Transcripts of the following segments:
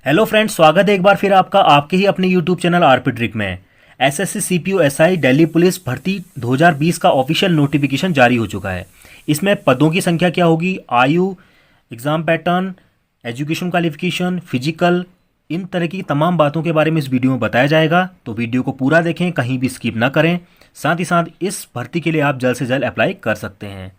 Hello friends, स्वागत है एक बार फिर आपका आपके ही अपने यूट्यूब चैनल आरपी ट्रिक में। SSC CPU SI Delhi police भर्ती 2020 का ऑफिशियल नोटिफिकेशन जारी हो चुका है। इसमें पदों की संख्या क्या होगी, आयु, exam pattern, education qualification, physical, इन तरह की तमाम बातों के बारे में इस वीडियो में बताया जाएगा। तो वीडियो को पूरा देखें, कहीं भी स्किप ना करें। साथ ही साथ इस भर्ती के लिए आप जल्द से जल्द अप्लाई कर सकते हैं।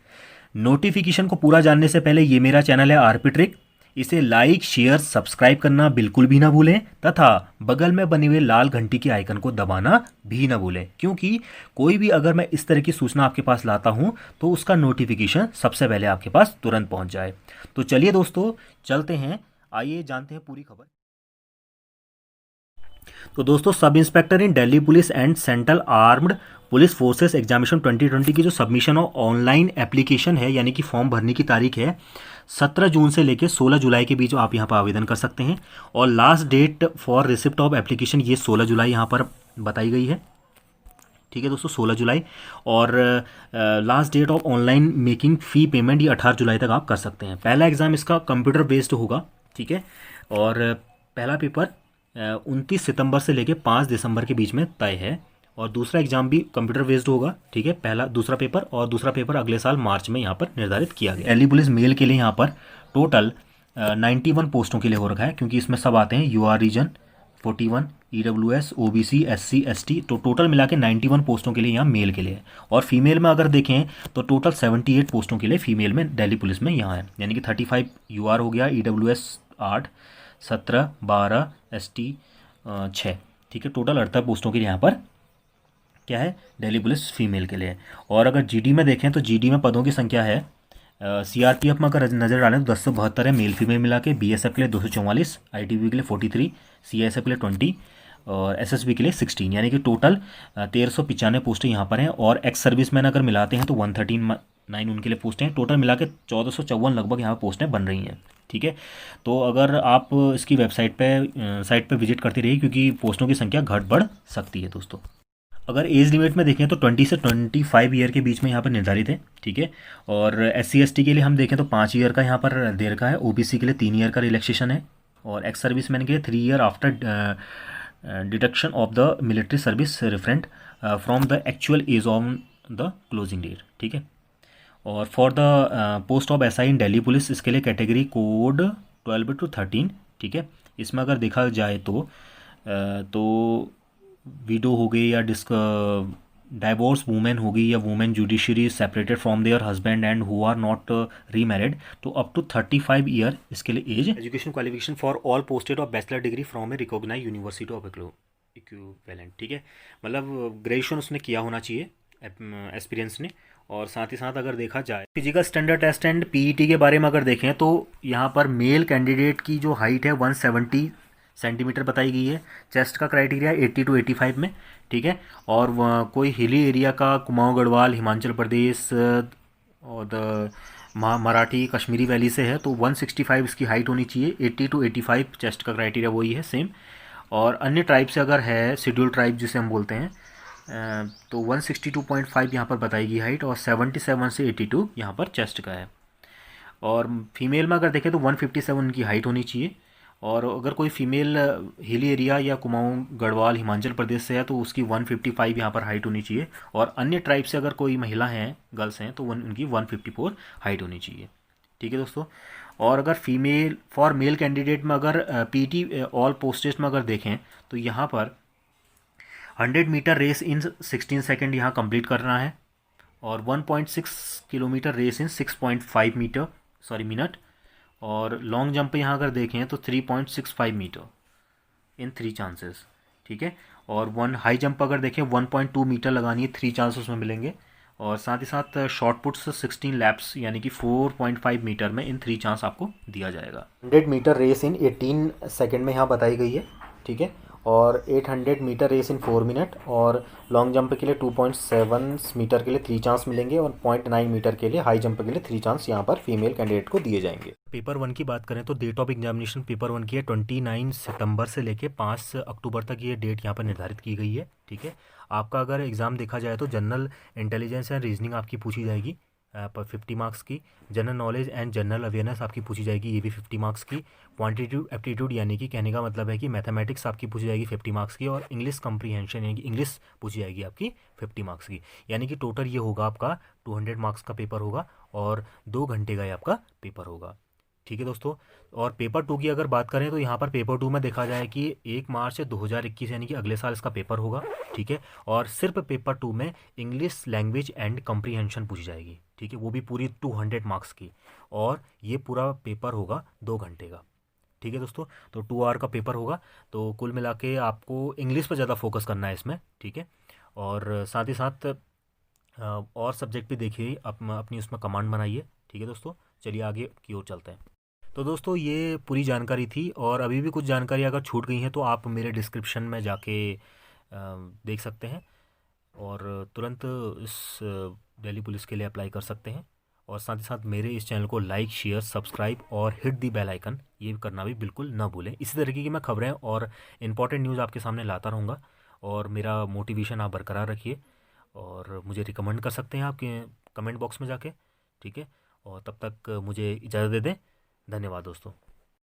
नोटिफिकेशन को पूरा जानने से पहले ये मेरा चैनल है आरपी ट्रिक, इसे लाइक शेयर सब्सक्राइब करना बिल्कुल भी ना भूलें तथा बगल में बने हुए लाल घंटी के आइकन को दबाना भी ना भूलें, क्योंकि कोई भी अगर मैं इस तरह की सूचना आपके पास लाता हूं तो उसका नोटिफिकेशन सबसे पहले आपके पास तुरंत पहुंच जाए। तो चलिए दोस्तों, चलते हैं, आइए जानते हैं पूरी खबर। तो दोस्तों, sub inspector in Delhi police and central armed police forces examination 2020 की जो सबमिशन और ऑनलाइन एप्लीकेशन है, यानी कि फॉर्म भरने की तारीख है 17 जून से लेकर 16 जुलाई के बीच आप यहाँ पर आवेदन कर सकते हैं। और last date for receipt of application ये 16 जुलाई यहाँ पर बताई गई है। ठीक है दोस्तों, 16 जुलाई। और last date of online making fee payment ये 18 जुलाई तक आप कर सकते हैं। पहला एग्ज़ाम इसका कंप्यूटर बेस्ड होगा। ठीक है। और पहला पेपर 29 सितंबर से लेकर 5 दिसंबर के बीच में तय है। और दूसरा एग्जाम भी कंप्यूटर बेस्ड होगा। ठीक है, पहला दूसरा पेपर, और दूसरा पेपर अगले साल मार्च में यहाँ पर निर्धारित किया गया। दिल्ली पुलिस मेल के लिए यहाँ पर टोटल 91 पोस्टों के लिए हो रखा है, क्योंकि इसमें सब आते हैं। UR region 41, EWS, OBC, SC, ST, तो टोटल मिला के 91 पोस्टों के लिए यहाँ मेल के लिए है। और फीमेल में अगर देखें तो टोटल 78 पोस्टों के लिए फीमेल में दिल्ली पुलिस में यहाँ है, यानी कि 35 यूआर हो गया, ईडब्ल्यूएस 8, 17, 12, एसटी 6। ठीक है, टोटल 78 पोस्टों के लिए यहाँ पर क्या है, दिल्ली पुलिस फीमेल के लिए। और अगर जीडी में देखें तो जीडी में पदों की संख्या है, सीआरपीएफ में अगर नज़र डालें तो 1072 है मेल फीमेल मिला के, बीएसएफ के लिए 244, आईटीबीपी के लिए 43, सीआईएसएफ के लिए 20 और एसएसबी के लिए 16, यानी कि टोटल 1395 पोस्टें यहाँ पर हैं। और एक्स सर्विसमैन अगर मिलाते हैं तो 139 उनके लिए पोस्टें हैं। टोटल मिला के 1454 लगभग यहाँ पर पोस्टें बन रही हैं। ठीक है, तो अगर आप इसकी साइट पे विजिट करते रहिए, क्योंकि पोस्टों की संख्या घट बढ़ सकती है दोस्तों। अगर एज लिमिट में देखें तो 20 से 25 ईयर के बीच में यहाँ पर निर्धारित है। ठीक है। और SC ST के लिए हम देखें तो 5 ईयर का यहाँ पर दे रखा है। ओबीसी के लिए 3 ईयर का रिलैक्सेशन है। और एक्स सर्विसमैन के लिए 3 year after deduction of the military service referent from the actual age on the closing date. ठीक है। और for the post of SI in Delhi police, इसके लिए कैटेगरी कोड 12 to 13। ठीक है। इसमें अगर देखा जाए तो विडो हो गई या डाइवोर्स वुमेन होगी, या women judiciary separated from their husband and who are not remarried, तो अप टू 35 ईयर इसके लिए age. Education qualification for all posted of bachelor degree from a recognize university of equivalent. ठीक है, मतलब graduation उसने किया होना चाहिए एक्सपीरियंस ने। और साथ ही साथ अगर देखा जाए physical standard test and PET के बारे में अगर देखें तो यहाँ पर मेल कैंडिडेट की जो हाइट है 170 सेंटीमीटर बताई गई है। चेस्ट का क्राइटेरिया 80 to 85 में। ठीक है। और कोई हिली एरिया का, कुमाऊं गढ़वाल, हिमाचल प्रदेश और द मराठी कश्मीरी वैली से है तो 165 इसकी हाइट होनी चाहिए। 80 to 85 चेस्ट का क्राइटेरिया वही है सेम। और अन्य ट्राइब से अगर है, शेड्यूल ट्राइब जिसे हम बोलते हैं, तो 162.5 यहाँ पर बताई गई हाइट, और 77 से 82 यहाँ पर चेस्ट का है। और फीमेल में अगर देखें तो 157 की हाइट होनी चाहिए। और अगर कोई फीमेल हिली एरिया या कुमाऊं गढ़वाल हिमाचल प्रदेश से है तो उसकी 155 यहाँ पर हाइट होनी चाहिए। और अन्य ट्राइब से अगर कोई महिला हैं, गर्ल्स हैं, तो उनकी 154 हाइट होनी चाहिए। ठीक है दोस्तों। और अगर फीमेल फॉर मेल कैंडिडेट में अगर पीटी ऑल पोस्टेज में अगर देखें तो यहाँ पर 100 मीटर रेस इन 16 सेकेंड यहाँ कंप्लीट करना है। और 1.6 किलोमीटर रेस इन 6.5 मिनट। और लॉन्ग जंप पे यहाँ अगर देखें तो 3.65 मीटर इन 3 चांसेस। ठीक है। और वन हाई जंप अगर देखें 1.2 मीटर लगानी है, 3 चांस उसमें मिलेंगे। और साथ ही साथ शॉर्ट पुट्स 16 लैप्स यानी कि 4.5 मीटर में इन 3 चांस आपको दिया जाएगा। 100 मीटर रेस इन 18 सेकेंड में यहाँ बताई गई है। ठीक है। और 800 मीटर रेस इन 4 मिनट। और लॉन्ग जंप के लिए 2.7 मीटर के लिए 3 चांस मिलेंगे। और 0.9 मीटर के लिए हाई जंप के लिए 3 चांस यहाँ पर फीमेल कैंडिडेट को दिए जाएंगे। पेपर 1 की बात करें तो डेट ऑफ एग्जामिनेशन पेपर 1 की है 29 सितंबर से लेके 5 अक्टूबर तक ये डेट यहाँ पर निर्धारित की गई है। ठीक है। आपका अगर एग्ज़ाम देखा जाए तो जनरल इंटेलिजेंस एंड रीजनिंग आपकी पूछी जाएगी। पर 50 मार्क्स की। General knowledge and general awareness आपकी पूछी जाएगी, ये भी 50 मार्क्स की। क्वांटिटेटिव एप्टीट्यूड यानी कि कहने का मतलब है कि मैथमेटिक्स आपकी पूछी जाएगी 50 मार्क्स की। और इंग्लिश कम्प्रीहेंशन यानी कि इंग्लिश पूछी जाएगी आपकी 50 मार्क्स की। यानी कि टोटल ये होगा आपका 200 मार्क्स का पेपर होगा और 2 घंटे का ये आपका पेपर होगा। ठीक है दोस्तों। और पेपर 2 की अगर बात करें तो यहाँ पर पेपर 2 में देखा जाए कि 1 मार्च 2021 यानी कि अगले साल इसका पेपर होगा। ठीक है। और सिर्फ पेपर 2 में इंग्लिश लैंग्वेज एंड कम्प्रीहेंशन पूछी जाएगी। ठीक है, वो भी पूरी 200 मार्क्स की। और ये पूरा पेपर होगा 2 घंटे का। ठीक है दोस्तों, तो 2 आवर का पेपर होगा। तो कुल मिला के आपको इंग्लिश पर ज़्यादा फोकस करना है इसमें। ठीक है। और साथ ही साथ और सब्जेक्ट भी देखिए, अपनी उसमें कमांड बनाइए। ठीक है दोस्तों, चलिए आगे की ओर चलते हैं। तो दोस्तों ये पूरी जानकारी थी, और अभी भी कुछ जानकारी अगर छूट गई हैं तो आप मेरे डिस्क्रिप्शन में जाके देख सकते हैं और तुरंत इस दिल्ली पुलिस के लिए अप्लाई कर सकते हैं। और साथ ही साथ मेरे इस चैनल को लाइक, शेयर, सब्सक्राइब और हिट दी बेल आइकन ये करना भी बिल्कुल ना भूलें। इसी तरीके की मैं खबरें और इम्पॉर्टेंट न्यूज़ आपके सामने लाता रहूँगा। और मेरा मोटिवेशन आप बरकरार रखिए और मुझे रिकमेंड कर सकते हैं आपके कमेंट बॉक्स में जाके। ठीक है, और तब तक मुझे इजाज़त दे दें। धन्यवाद दोस्तों।